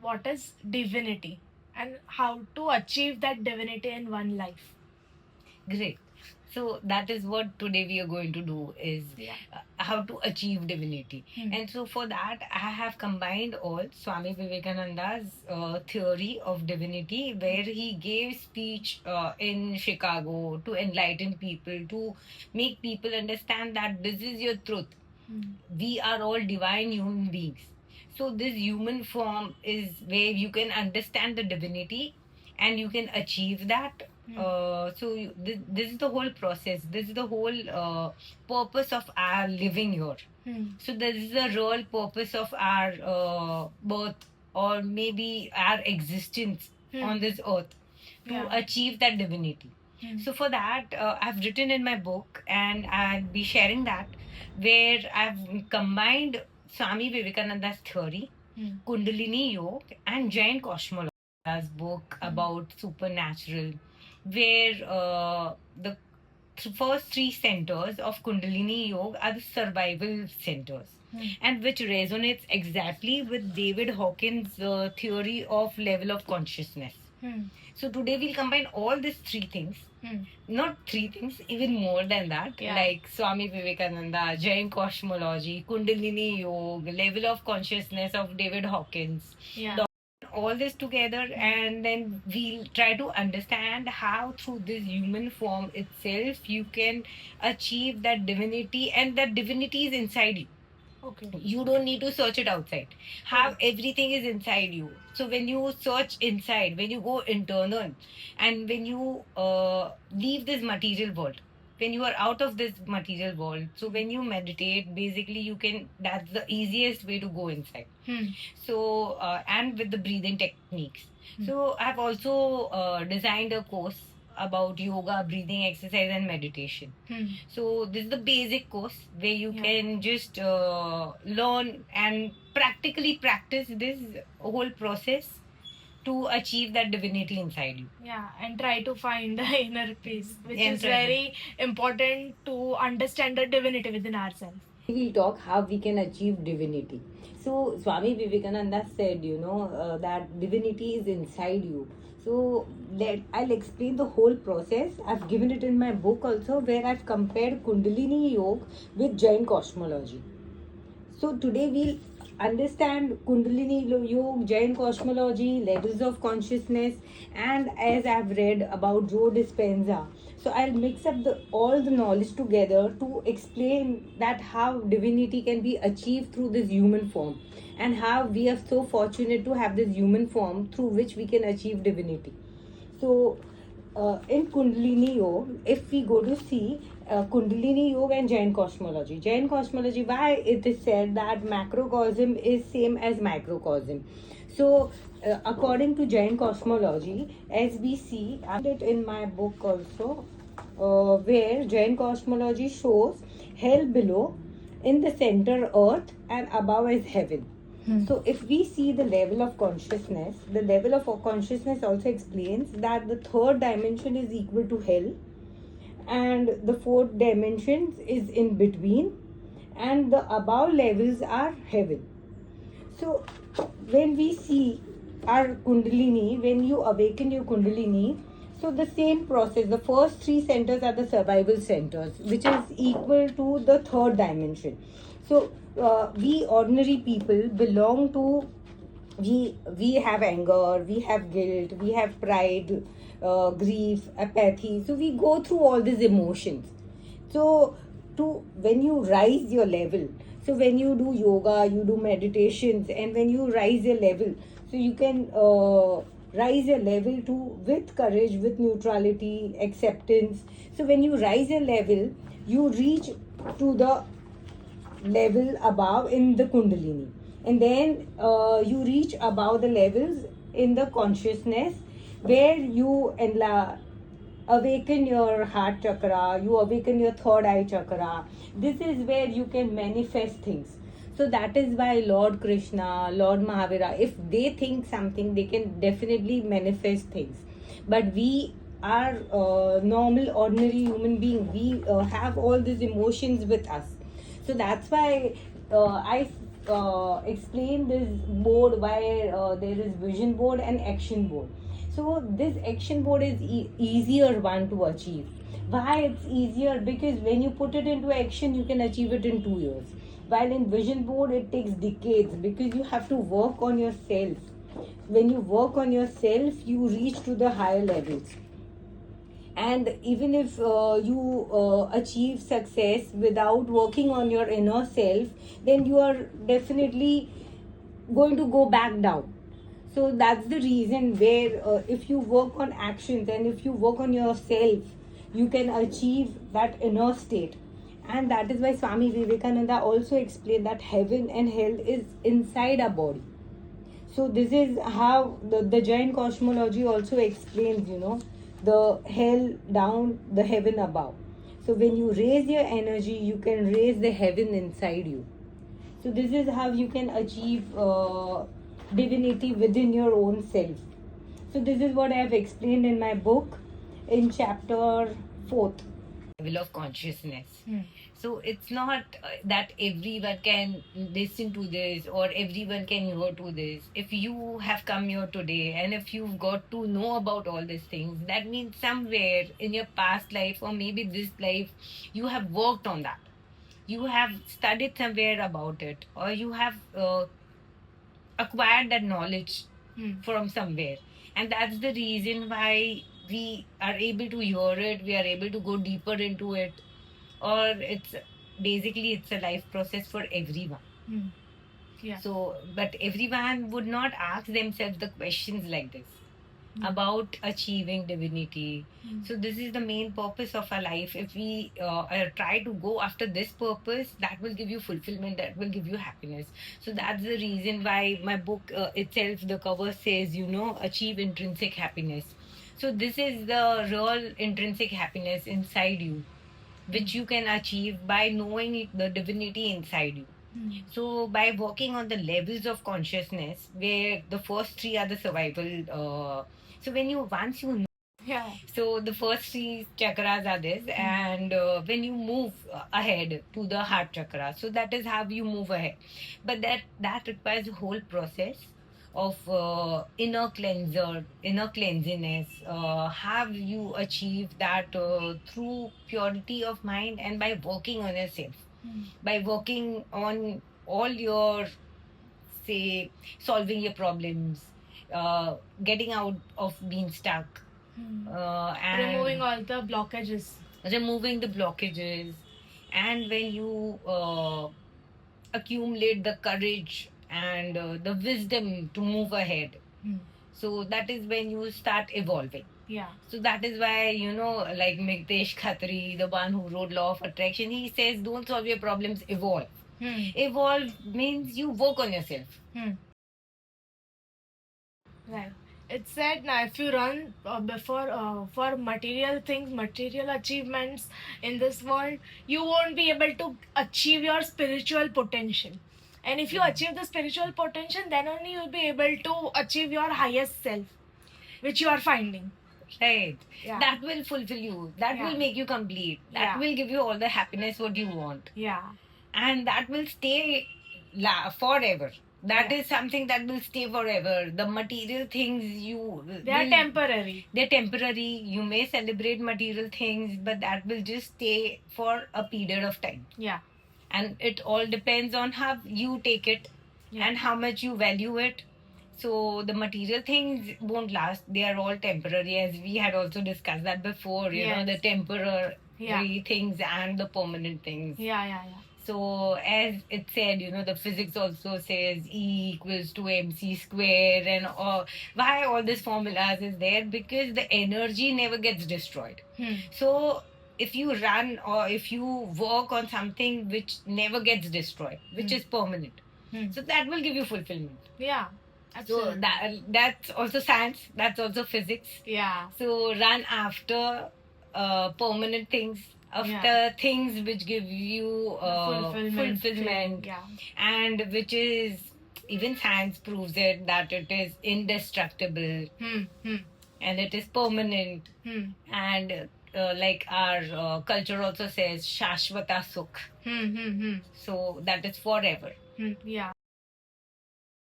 what is divinity and how to achieve that divinity in one life. Great. So that is what today we are going to do is how to achieve divinity. And so for that, I have combined all Swami Vivekananda's theory of divinity, where he gave speech in Chicago to enlighten people, to make people understand that this is your truth. We are all divine human beings. So this human form is where you can understand the divinity and you can achieve that. This is the whole process. This is the whole purpose of our living here. So this is the real purpose of our birth, or maybe our existence on this earth, to achieve that divinity. So for that, I've written in my book, and I'll be sharing that, where I've combined Swami Vivekananda's theory, Kundalini Yoga, and Jain Cosmology's book about supernatural, where the first three centers of Kundalini Yoga are the survival centers, and which resonates exactly with David Hawkins' theory of level of consciousness. So today we'll combine all these three things. Not three things, even more than that, like Swami Vivekananda, Jain cosmology, Kundalini Yoga, level of consciousness of David Hawkins. All this together, and then we'll try to understand how through this human form itself you can achieve that divinity, and that divinity is inside you. Okay. You don't need to search it outside. Have everything is inside you. So when you search inside, when you go internal, and when you leave this material world, when you are out of this material world, so when you meditate, basically you can, that's the easiest way to go inside. So and with the breathing techniques. So I've also designed a course about yoga, breathing exercise, and meditation. So this is the basic course where you can just learn and practically practice this whole process to achieve that divinity inside you. Yeah, and try to find the inner peace, which is very important to understand the divinity within ourselves. We'll talk how we can achieve divinity. So Swami Vivekananda said, that divinity is inside you. So I'll explain the whole process. I've given it in my book also, where I've compared Kundalini Yoga with Jain cosmology. So today we'll understand Kundalini Yoga, Jain cosmology, levels of consciousness, and as I've read about Joe Dispenza. So I'll mix up all the knowledge together to explain that how divinity can be achieved through this human form, and how we are so fortunate to have this human form through which we can achieve divinity. So in Kundalini Yoga, if we go to see Kundalini Yoga and Jain cosmology, why it is said that macrocosm is same as microcosm. So according to Jain cosmology, as we see, I did it in my book also, where Jain cosmology shows hell below, in the center earth, and above is heaven. So if we see the level of consciousness, the level of consciousness also explains that the third dimension is equal to hell, and the fourth dimension is in between, and the above levels are heaven. So when we see our Kundalini, when you awaken your Kundalini, so the same process, the first three centers are the survival centers, which is equal to the third dimension. So we ordinary people belong to, we have anger, we have guilt, we have pride, grief, apathy. So we go through all these emotions. So to when you rise your level, so when you do yoga, you do meditations, and when you rise your level, so you can rise your level to with courage, with neutrality, acceptance. So when you rise your level, you reach to the level above in the Kundalini, and then you reach above the levels in the consciousness, where you awaken your heart chakra, you awaken your third eye chakra. This is where you can manifest things. So that is why Lord Krishna, Lord Mahavira, if they think something, they can definitely manifest things. But we are normal, ordinary human being. We have all these emotions with us. So that's why I explain this board where there is vision board and action board. So this action board is easier one to achieve. Why it's easier? Because when you put it into action, you can achieve it in 2 years. While in vision board, it takes decades because you have to work on yourself. When you work on yourself, you reach to the higher levels. And even if you achieve success without working on your inner self, then you are definitely going to go back down. So that's the reason where if you work on actions and if you work on yourself, you can achieve that inner state. And that is why Swami Vivekananda also explained that heaven and hell is inside our body. So this is how the Jain cosmology also explains, the hell down, the heaven above. So when you raise your energy, you can raise the heaven inside you. So this is how you can achieve divinity within your own self. So this is what I have explained in my book in chapter 4th. Level of consciousness. So it's not that everyone can listen to this or everyone can hear to this. If you have come here today and if you've got to know about all these things, that means somewhere in your past life or maybe this life, you have worked on that. You have studied somewhere about it, or you have acquired that knowledge from somewhere. And that's the reason why we are able to hear it, we are able to go deeper into it, or it's a life process for everyone. Yeah. So, but everyone would not ask themselves the questions like this about achieving divinity. So this is the main purpose of our life. If we try to go after this purpose, that will give you fulfillment, that will give you happiness. So that's the reason why my book itself, the cover says, achieve intrinsic happiness. So this is the real intrinsic happiness inside you, which you can achieve by knowing the divinity inside you. So by working on the levels of consciousness, where the first three are the survival. So once you know, Yeah. so the first three chakras are this, and when you move ahead to the heart chakra, so that is how you move ahead. But that requires a whole process of inner cleansiness. Have you achieved that through purity of mind and by working on yourself, by working on all your, say, solving your problems, getting out of being stuck, and removing the blockages. And when you accumulate the courage and the wisdom to move ahead, so that is when you start evolving. Yeah. So that is why, like Migdesh Khatri, the one who wrote Law of Attraction, he says, don't solve your problems, evolve. Evolve means you work on yourself. Right. It's said now if you run for material things, material achievements in this world, you won't be able to achieve your spiritual potential. And if you achieve the spiritual potential, then only you'll be able to achieve your highest self, which you are finding. Right. Yeah. That will fulfill you. That will make you complete. That will give you all the happiness what you want. Yeah. And that will stay forever. That is something that will stay forever. The material things they are temporary. They're temporary. You may celebrate material things, but that will just stay for a period of time. Yeah. And it all depends on how you take it and how much you value it. So the material things won't last. They are all temporary, as we had also discussed that before, you know, the temporary things and the permanent things. Yeah. So as it said, the physics also says E equals to mc square, and why all these formulas is there? Because the energy never gets destroyed. So if you run or if you work on something which never gets destroyed, which is permanent, so that will give you fulfillment. Yeah. Absolutely. So that's also science, that's also physics. Yeah. So run after permanent things, after things which give you fulfillment. Yeah. And which is, even science proves it, that it is indestructible and it is permanent. And like our culture also says, Shashvata Sukh. So that is forever. Yeah.